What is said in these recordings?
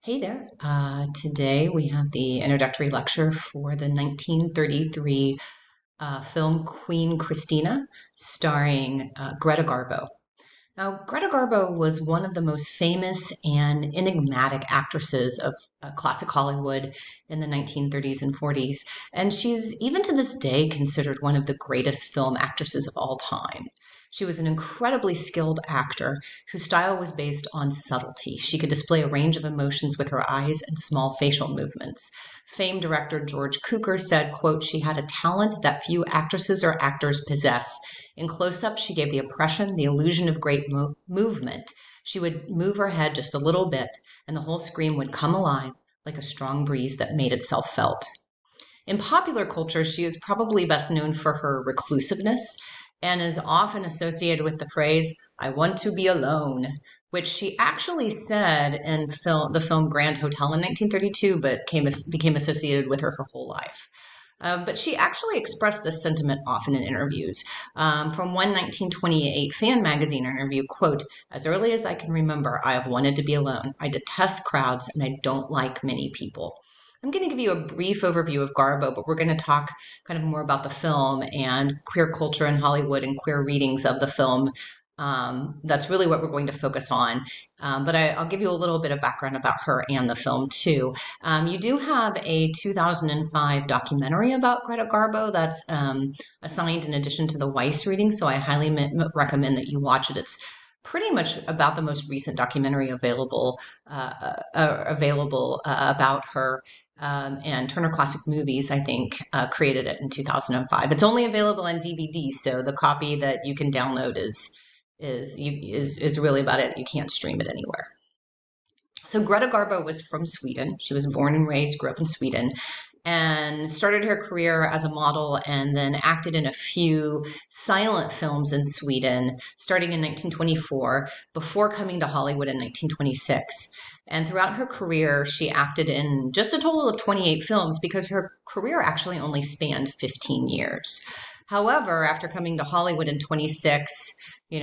Hey there. Today we have the introductory lecture for the 1933 film Queen Christina, starring Greta Garbo. Now, Greta Garbo was one of the most famous and enigmatic actresses of classic Hollywood in the 1930s and 40s, and she's even to this day considered one of the greatest film actresses of all time. She was an incredibly skilled actor whose style was based on subtlety. She could display a range of emotions with her eyes and small facial movements. Famed director George Cukor said, quote, "She had a talent that few actresses or actors possess. In close-up, she gave the impression, the illusion of great movement. She would move her head just a little bit, and the whole screen would come alive like a strong breeze that made itself felt." In popular culture, she is probably best known for her reclusiveness and is often associated with the phrase, "I want to be alone," which she actually said in the film Grand Hotel in 1932, but became associated with her whole life. But she actually expressed this sentiment often in interviews. From one 1928 fan magazine interview, quote, "As early as I can remember, I have wanted to be alone. I detest crowds and I don't like many people." I'm going to give you a brief overview of Garbo, but we're going to talk kind of more about the film and queer culture in Hollywood and queer readings of the film. That's really what we're going to focus on. But I'll give you a little bit of background about her and the film too. You do have a 2005 documentary about Greta Garbo that's assigned in addition to the Weiss reading, so I highly recommend that you watch it. It's pretty much about the most recent documentary available about her. And Turner Classic Movies, I think, created it in 2005. It's only available on DVD, so the copy that you can download is really about it. You can't stream it anywhere. So Greta Garbo was from Sweden. She was born and raised, grew up in Sweden, and started her career as a model and then acted in a few silent films in Sweden, starting in 1924, before coming to Hollywood in 1926. And throughout her career, she acted in just a total of 28 films because her career actually only spanned 15 years. However, after coming to Hollywood in 26,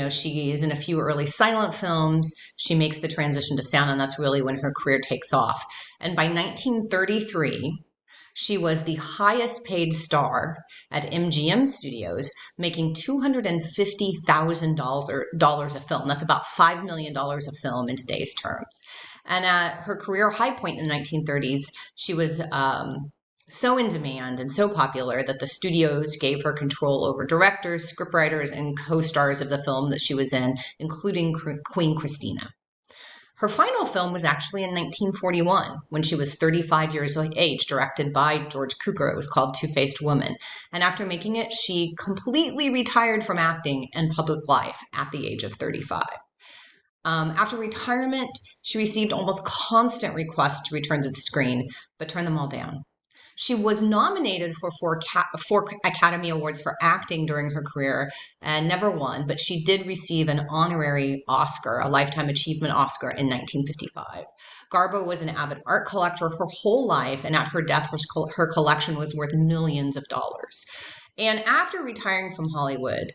she is in a few early silent films. She makes the transition to sound, and that's really when her career takes off. And by 1933, she was the highest paid star at MGM Studios, making $250,000 a film. That's about $5 million a film in today's terms. And at her career high point in the 1930s, she was so in demand and so popular that the studios gave her control over directors, scriptwriters, and co-stars of the film that she was in, including Queen Christina. Her final film was actually in 1941 when she was 35 years of age, directed by George Cukor. It was called Two-Faced Woman. And after making it, she completely retired from acting and public life at the age of 35. After retirement, she received almost constant requests to return to the screen, but turned them all down. She was nominated for four Academy Awards for acting during her career and never won, but she did receive an honorary Oscar, a Lifetime Achievement Oscar, in 1955. Garbo was an avid art collector her whole life, and at her death, her collection was worth millions of dollars. And after retiring from Hollywood,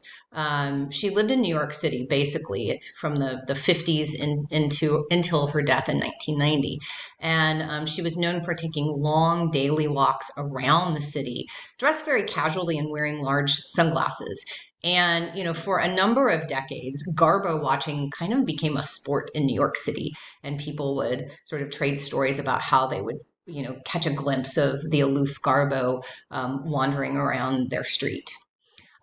she lived in New York City basically from the 50s until her death in 1990. And she was known for taking long daily walks around the city, dressed very casually and wearing large sunglasses. And, for a number of decades, Garbo watching kind of became a sport in New York City. And people would sort of trade stories about how they would catch a glimpse of the aloof Garbo wandering around their street.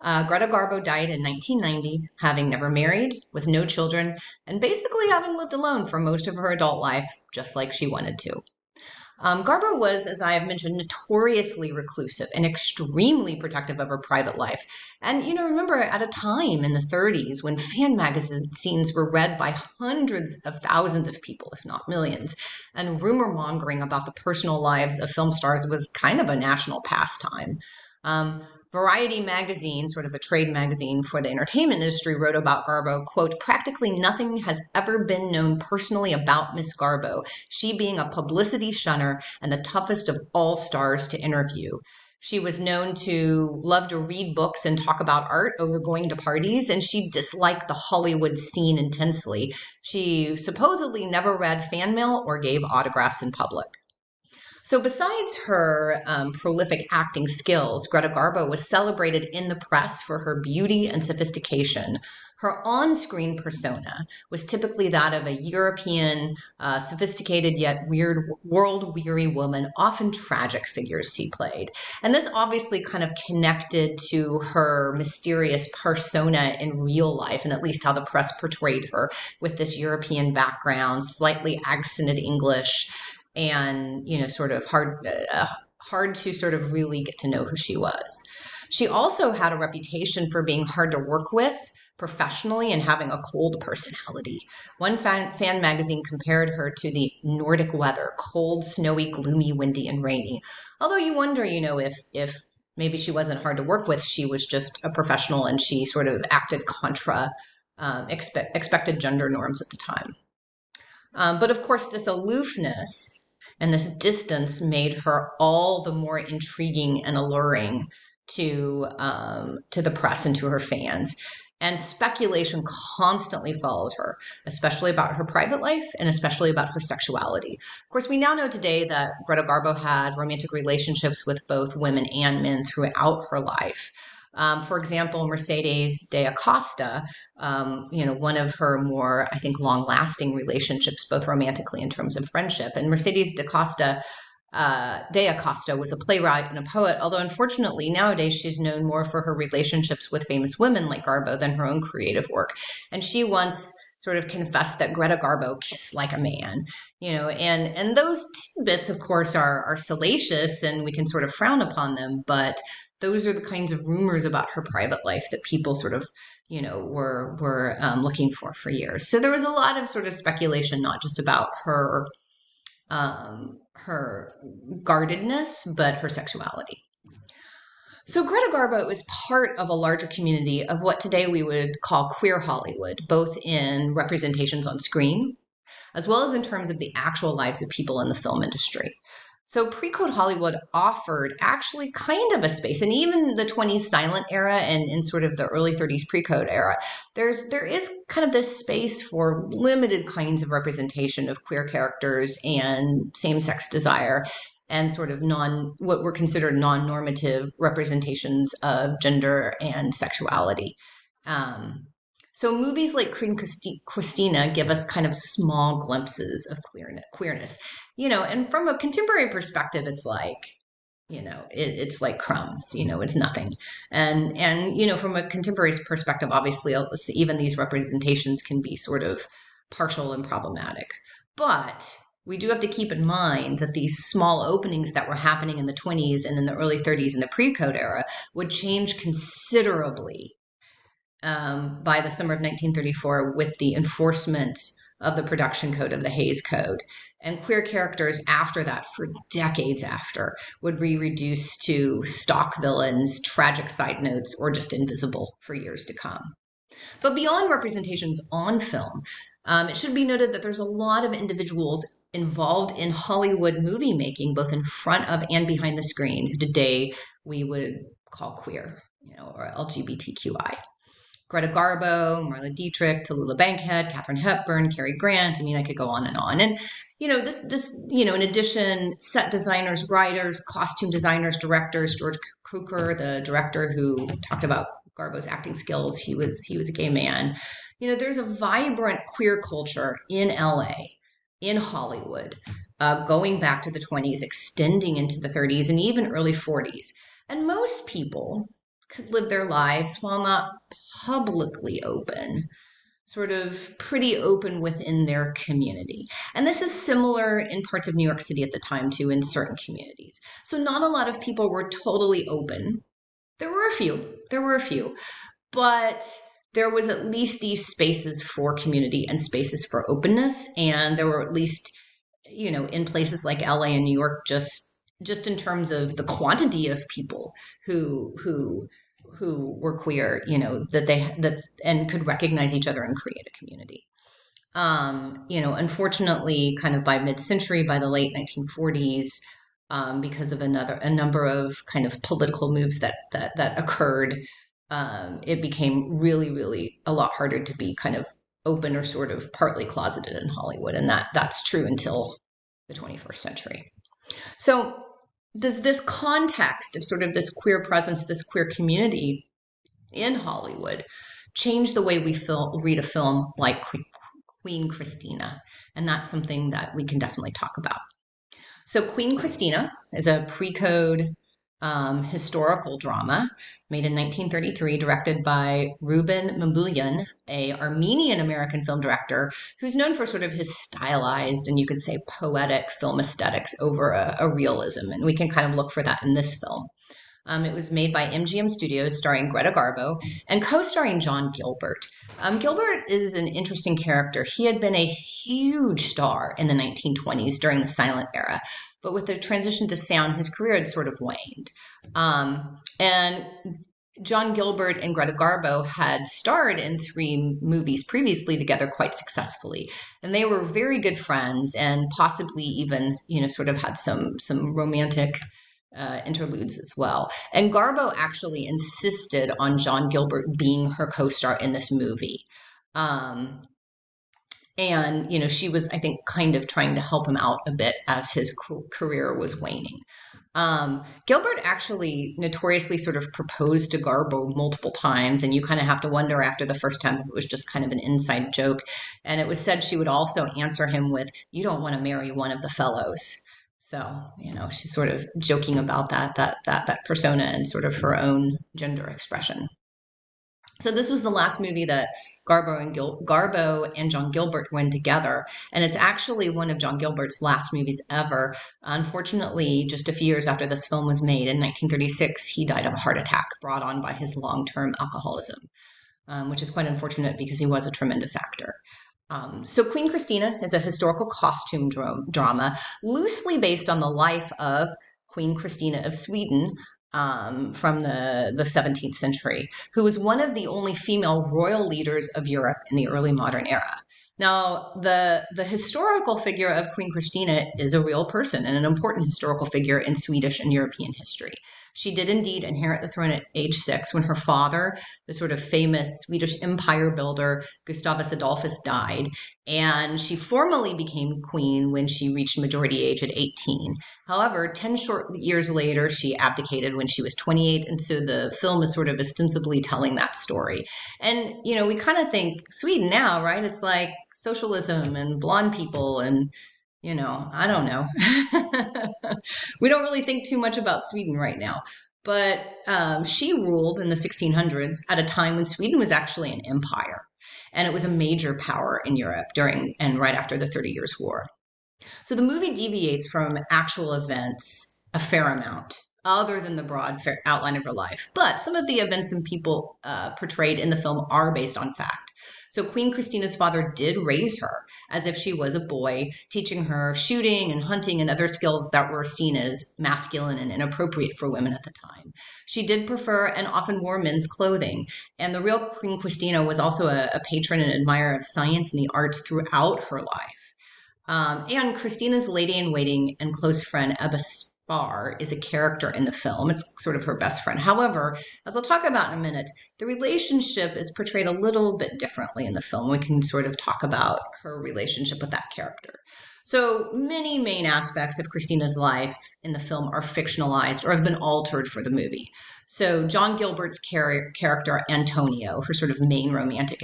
Greta Garbo died in 1990, having never married, with no children, and basically having lived alone for most of her adult life, just like she wanted to. Garbo was, as I have mentioned, notoriously reclusive and extremely protective of her private life. And, remember at a time in the 30s when fan magazines were read by hundreds of thousands of people, if not millions, and rumor mongering about the personal lives of film stars was kind of a national pastime. Variety magazine, sort of a trade magazine for the entertainment industry, wrote about Garbo, quote, "Practically nothing has ever been known personally about Miss Garbo, she being a publicity shunner and the toughest of all stars to interview. She was known to love to read books and talk about art over going to parties, and she disliked the Hollywood scene intensely. She supposedly never read fan mail or gave autographs in public. So, besides her prolific acting skills, Greta Garbo was celebrated in the press for her beauty and sophistication. Her on screen persona was typically that of a European, sophisticated yet weird, world weary woman, often tragic figures she played. And this obviously kind of connected to her mysterious persona in real life, and at least how the press portrayed her with this European background, slightly accented English, and sort of hard to sort of really get to know who she was. She also had a reputation for being hard to work with professionally and having a cold personality. One fan magazine compared her to the Nordic weather: cold, snowy, gloomy, windy, and rainy. Although you wonder, if maybe she wasn't hard to work with, she was just a professional and she sort of acted contra expected gender norms at the time. But of course, this aloofness and this distance made her all the more intriguing and alluring to the press and to her fans. And speculation constantly followed her, especially about her private life and especially about her sexuality. Of course, we now know today that Greta Garbo had romantic relationships with both women and men throughout her life. For example, Mercedes de Acosta, one of her more, I think, long-lasting relationships, both romantically in terms of friendship. And Mercedes de Acosta was a playwright and a poet, although unfortunately nowadays she's known more for her relationships with famous women like Garbo than her own creative work. And she once sort of confessed that Greta Garbo kissed like a man, and those tidbits, of course, are salacious and we can sort of frown upon them, but those are the kinds of rumors about her private life that people sort of, were looking for years. So there was a lot of sort of speculation, not just about her guardedness, but her sexuality. So Greta Garbo is part of a larger community of what today we would call queer Hollywood, both in representations on screen, as well as in terms of the actual lives of people in the film industry. So pre-code Hollywood offered actually kind of a space, and even the 20s silent era and in sort of the early 30s pre-code era, there is kind of this space for limited kinds of representation of queer characters and same-sex desire and sort of what were considered non-normative representations of gender and sexuality. So movies like Queen Christina give us kind of small glimpses of queerness, and from a contemporary perspective, it's like, it's like crumbs, it's nothing. And from a contemporary perspective, obviously, even these representations can be sort of partial and problematic. But we do have to keep in mind that these small openings that were happening in the 20s and in the early 30s in the pre-code era would change considerably by the summer of 1934 with the enforcement of the production code of the Hays Code. And queer characters after that, for decades after, would be reduced to stock villains, tragic side notes, or just invisible for years to come. But beyond representations on film, it should be noted that there's a lot of individuals involved in Hollywood movie making, both in front of and behind the screen, who today we would call queer, or LGBTQI. Greta Garbo, Marlene Dietrich, Tallulah Bankhead, Katharine Hepburn, Cary Grant. I mean, I could go on. And, in addition, set designers, writers, costume designers, directors, George Cukor, the director who talked about Garbo's acting skills, he was a gay man. There's a vibrant queer culture in LA, in Hollywood, going back to the 20s, extending into the 30s and even early 40s. And most people could live their lives while not publicly open, sort of pretty open within their community. And this is similar in parts of New York City at the time too, in certain communities. So not a lot of people were totally open. There were a few, but there was at least these spaces for community and spaces for openness. And there were at least, in places like LA and New York, just in terms of the quantity of people who were queer, and could recognize each other and create a community. Unfortunately, kind of by mid-century, by the late 1940s, because of a number of kind of political moves that occurred. It became really, really a lot harder to be kind of open or sort of partly closeted in Hollywood, and that's true until the 21st century. So, does this context of sort of this queer presence, this queer community in Hollywood, change the way we read a film like Queen Christina? And that's something that we can definitely talk about. So, Queen Christina is a pre-code historical drama made in 1933, directed by Ruben Mamoulian, a Armenian American film director who's known for sort of his stylized and you could say poetic film aesthetics over a realism. And we can kind of look for that in this film. It was made by MGM Studios, starring Greta Garbo and co-starring John Gilbert. Gilbert is an interesting character. He had been a huge star in the 1920s during the silent era, but with the transition to sound, his career had sort of waned. And John Gilbert and Greta Garbo had starred in 3 movies previously together quite successfully. And they were very good friends and possibly even, sort of had some romantic interludes as well. And Garbo actually insisted on John Gilbert being her co-star in this movie. And, she was, I think, kind of trying to help him out a bit as his career was waning. Gilbert actually notoriously sort of proposed to Garbo multiple times, and you kind of have to wonder after the first time if it was just kind of an inside joke. And it was said she would also answer him with, "You don't want to marry one of the fellows." So, she's sort of joking about that persona and sort of her own gender expression. So this was the last movie that Garbo and John Gilbert were in together, and it's actually one of John Gilbert's last movies ever. Unfortunately, just a few years after this film was made, in 1936, he died of a heart attack brought on by his long-term alcoholism, which is quite unfortunate because he was a tremendous actor. So Queen Christina is a historical costume drama loosely based on the life of Queen Christina of Sweden, from the 17th century, who was one of the only female royal leaders of Europe in the early modern era. Now, the historical figure of Queen Christina is a real person and an important historical figure in Swedish and European history. She did indeed inherit the throne at age 6 when her father, the sort of famous Swedish empire builder Gustavus Adolphus, died. And she formally became queen when she reached majority age at 18. However, 10 short years later, she abdicated when she was 28. And so the film is sort of ostensibly telling that story. And, we kind of think Sweden now, right? It's like socialism and blonde people and, I don't know. We don't really think too much about Sweden right now. But she ruled in the 1600s at a time when Sweden was actually an empire. And it was a major power in Europe during and right after the 30 Years' War. So the movie deviates from actual events a fair amount, other than the broad outline of her life. But some of the events and people portrayed in the film are based on fact. So Queen Christina's father did raise her as if she was a boy, teaching her shooting and hunting and other skills that were seen as masculine and inappropriate for women at the time. She did prefer and often wore men's clothing. And the real Queen Christina was also a patron and admirer of science and the arts throughout her life. And Christina's lady-in-waiting and close friend, Ebba Spar, is a character in the film. It's sort of her best friend. However, as I'll talk about in a minute, the relationship is portrayed a little bit differently in the film. We can sort of talk about her relationship with that character. So many main aspects of Christina's life in the film are fictionalized or have been altered for the movie. So John Gilbert's character, Antonio, her sort of main romantic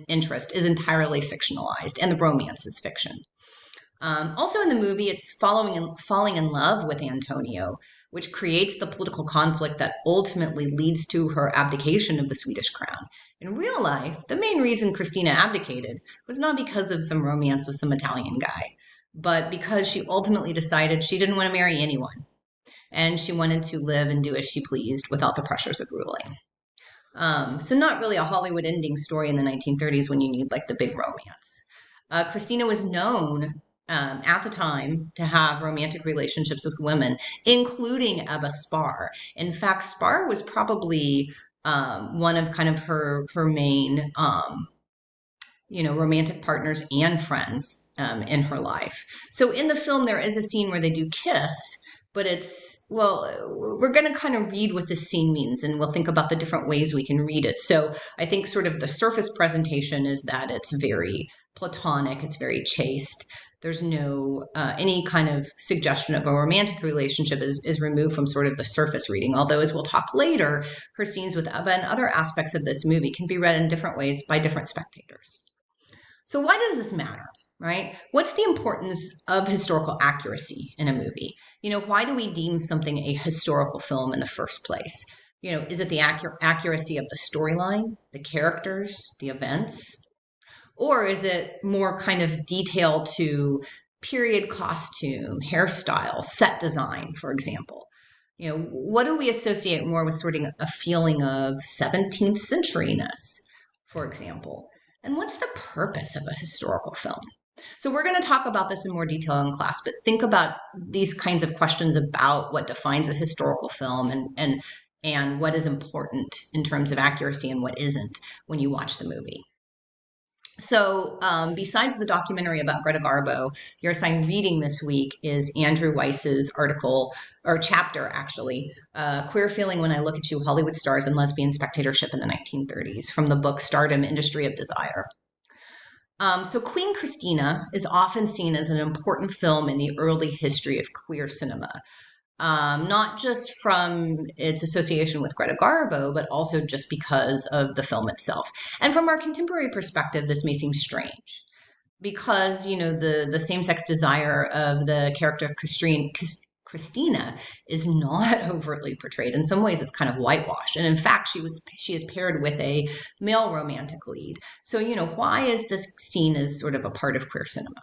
interest, is entirely fictionalized, and the romance is fiction. Also in the movie, it's falling in love with Antonio, which creates the political conflict that ultimately leads to her abdication of the Swedish crown. In real life, the main reason Christina abdicated was not because of some romance with some Italian guy, but because she ultimately decided she didn't want to marry anyone, and she wanted to live and do as she pleased without the pressures of ruling. So not really a Hollywood ending story in the 1930s when you need like the big romance. Christina was known at the time to have romantic relationships with women, including Ebba Spar. In fact, Spar was probably one of kind of her main, romantic partners and friends in her life. So in the film, there is a scene where they do kiss, but we're going to kind of read what this scene means, and we'll think about the different ways we can read it. So I think sort of the surface presentation is that it's very platonic, it's very chaste. There's no any kind of suggestion of a romantic relationship is removed from sort of the surface reading. Although, as we'll talk later, her scenes with Eva and other aspects of this movie can be read in different ways by different spectators. So why does this matter, right? What's the importance of historical accuracy in a movie? Why do we deem something a historical film in the first place? Is it the accuracy of the storyline, the characters, the events? Or is it more kind of detailed to period costume, hairstyle, set design, for example? What do we associate more with sort of a feeling of 17th centuryness, for example? And what's the purpose of a historical film? So we're going to talk about this in more detail in class, but think about these kinds of questions about what defines a historical film and what is important in terms of accuracy and what isn't when you watch the movie. So besides the documentary about Greta Garbo, your assigned reading this week is Andrew Weiss's article, or chapter actually, Queer Feeling When I Look at You, Hollywood Stars and Lesbian Spectatorship in the 1930s, from the book Stardom, Industry of Desire. So Queen Christina is often seen as an important film in the early history of queer cinema. Not just from its association with Greta Garbo, but also just because of the film itself. And from our contemporary perspective, this may seem strange because, the same-sex desire of the character of Christina is not overtly portrayed. In some ways, it's kind of whitewashed. And in fact, she is paired with a male romantic lead. So, why is this seen as sort of a part of queer cinema?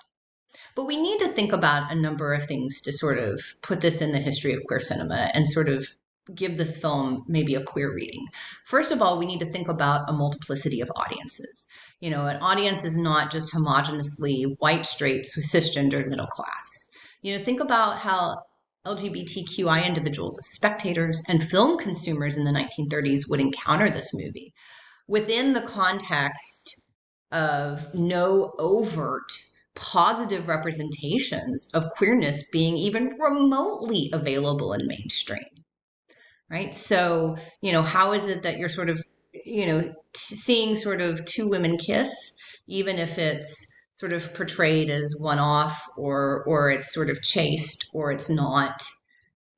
But we need to think about a number of things to sort of put this in the history of queer cinema and sort of give this film maybe a queer reading. First of all, we need to think about a multiplicity of audiences. An audience is not just homogenously white, straight, cisgendered, middle class. Think about how LGBTQI individuals as spectators and film consumers in the 1930s would encounter this movie within the context of no overt positive representations of queerness being even remotely available in mainstream, right? So, how is it that you're sort of, seeing sort of two women kiss, even if it's sort of portrayed as one-off or it's sort of chaste or it's not,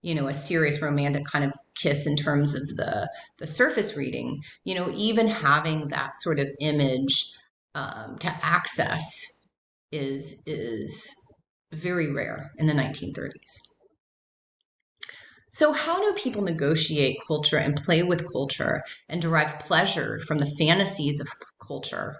a serious romantic kind of kiss in terms of the surface reading, even having that sort of image to access is very rare in the 1930s. So how do people negotiate culture and play with culture and derive pleasure from the fantasies of culture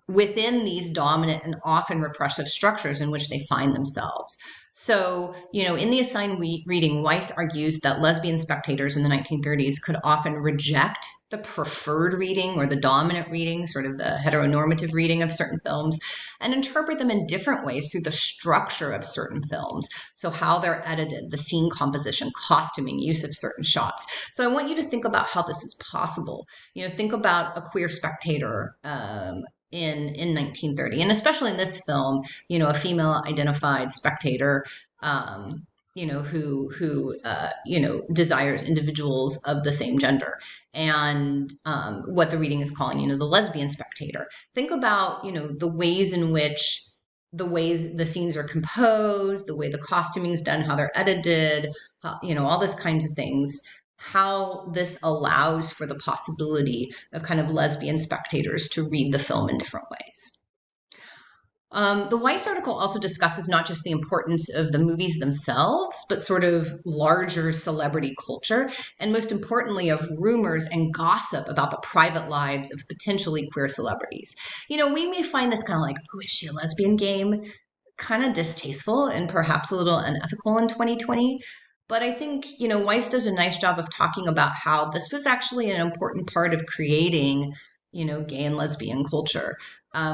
within these dominant and often repressive structures in which they find themselves? So, in the assigned reading, Weiss argues that lesbian spectators in the 1930s could often reject the preferred reading or the dominant reading, sort of the heteronormative reading of certain films, and interpret them in different ways through the structure of certain films. So how they're edited, the scene composition, costuming, use of certain shots. So I want you to think about how this is possible. Think about a queer spectator in 1930, and especially in this film, a female identified spectator, who desires individuals of the same gender, and what the reading is calling, the lesbian spectator. Think about, the ways in which the way the scenes are composed, the way the costuming is done, how they're edited, all those kinds of things, how this allows for the possibility of kind of lesbian spectators to read the film in different ways. The Weiss article also discusses not just the importance of the movies themselves, but sort of larger celebrity culture, and most importantly, of rumors and gossip about the private lives of potentially queer celebrities. We may find this kind of like, oh, is she a lesbian game? Kind of distasteful and perhaps a little unethical in 2020. But I think, Weiss does a nice job of talking about how this was actually an important part of creating, gay and lesbian culture.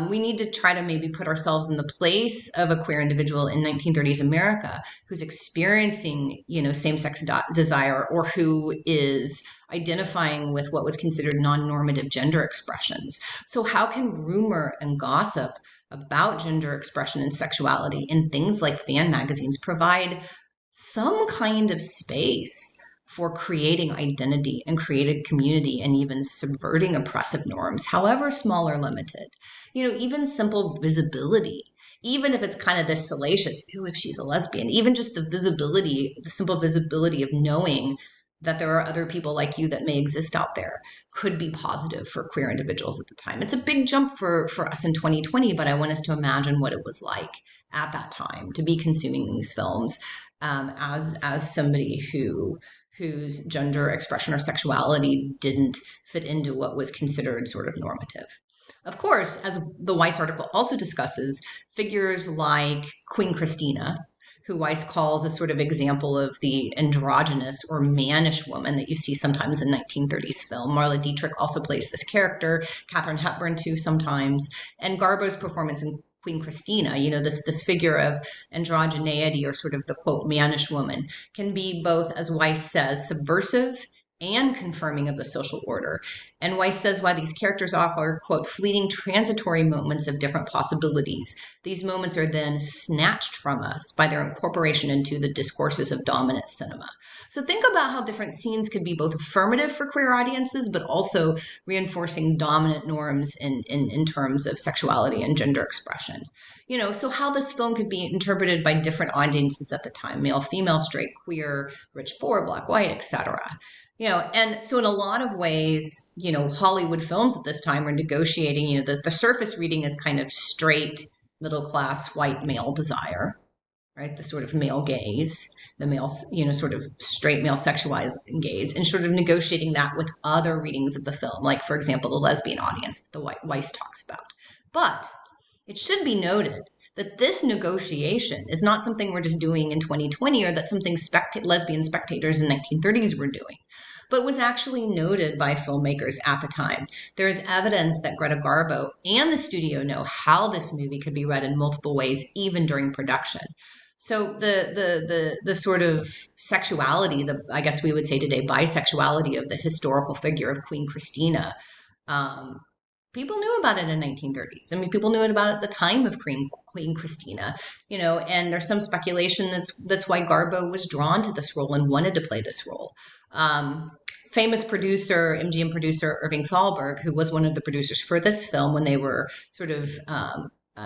We need to try to maybe put ourselves in the place of a queer individual in 1930s America who's experiencing, same-sex desire, or who is identifying with what was considered non-normative gender expressions. So how can rumor and gossip about gender expression and sexuality in things like fan magazines provide some kind of space for creating identity and creating community and even subverting oppressive norms, however small or limited. Even simple visibility, even if it's kind of this salacious, ooh, if she's a lesbian, even just the visibility, the simple visibility of knowing that there are other people like you that may exist out there could be positive for queer individuals at the time. It's a big jump for us in 2020, but I want us to imagine what it was like at that time to be consuming these films as somebody whose gender expression or sexuality didn't fit into what was considered sort of normative. Of course, as the Weiss article also discusses, figures like Queen Christina, who Weiss calls a sort of example of the androgynous or mannish woman that you see sometimes in 1930s film. Marla Dietrich also plays this character, Katharine Hepburn too sometimes, and Garbo's performance in Queen Christina, this figure of androgyneity or sort of the quote mannish woman can be both, as Weiss says, subversive and confirming of the social order. And Weiss says why these characters offer, quote, fleeting transitory moments of different possibilities. These moments are then snatched from us by their incorporation into the discourses of dominant cinema. So think about how different scenes could be both affirmative for queer audiences, but also reinforcing dominant norms in terms of sexuality and gender expression. So how this film could be interpreted by different audiences at the time, male, female, straight, queer, rich, poor, black, white, etc. And so in a lot of ways, Hollywood films at this time are negotiating, the surface reading is kind of straight, middle class, white male desire, right? The sort of male gaze, the male, sort of straight male sexualized gaze, and sort of negotiating that with other readings of the film, like, for example, the lesbian audience the Weiss talks about. But it should be noted that this negotiation is not something we're just doing in 2020 or that something lesbian spectators in 1930s were doing, but was actually noted by filmmakers at the time. There is evidence that Greta Garbo and the studio know how this movie could be read in multiple ways, even during production. So the sort of sexuality, I guess we would say today, bisexuality of the historical figure of Queen Christina, people knew about it in 1930s. I mean, people knew about it at the time of Queen Christina, and there's some speculation that's why Garbo was drawn to this role and wanted to play this role. Famous producer, MGM producer Irving Thalberg, who was one of the producers for this film when they were sort of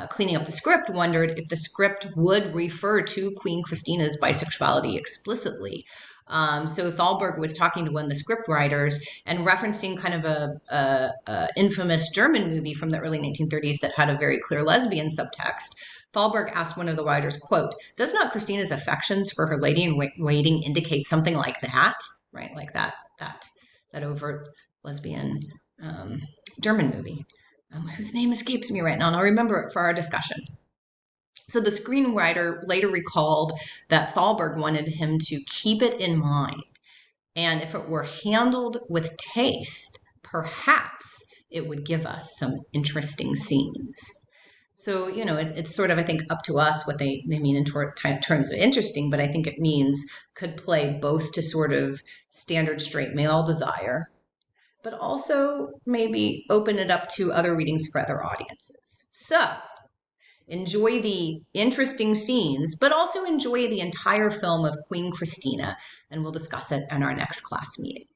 cleaning up the script, wondered if the script would refer to Queen Christina's bisexuality explicitly. So Thalberg was talking to one of the script writers and referencing kind of a infamous German movie from the early 1930s that had a very clear lesbian subtext. Thalberg asked one of the writers, quote, "Does not Christina's affections for her lady in waiting indicate something like that?" Right, like that overt lesbian German movie, whose name escapes me right now, and I'll remember it for our discussion. So the screenwriter later recalled that Thalberg wanted him to keep it in mind, and if it were handled with taste, perhaps it would give us some interesting scenes. So, it's sort of, I think, up to us what they mean in terms of interesting, but I think it means could play both to sort of standard straight male desire, but also maybe open it up to other readings for other audiences. So, enjoy the interesting scenes, but also enjoy the entire film of Queen Christina, and we'll discuss it in our next class meeting.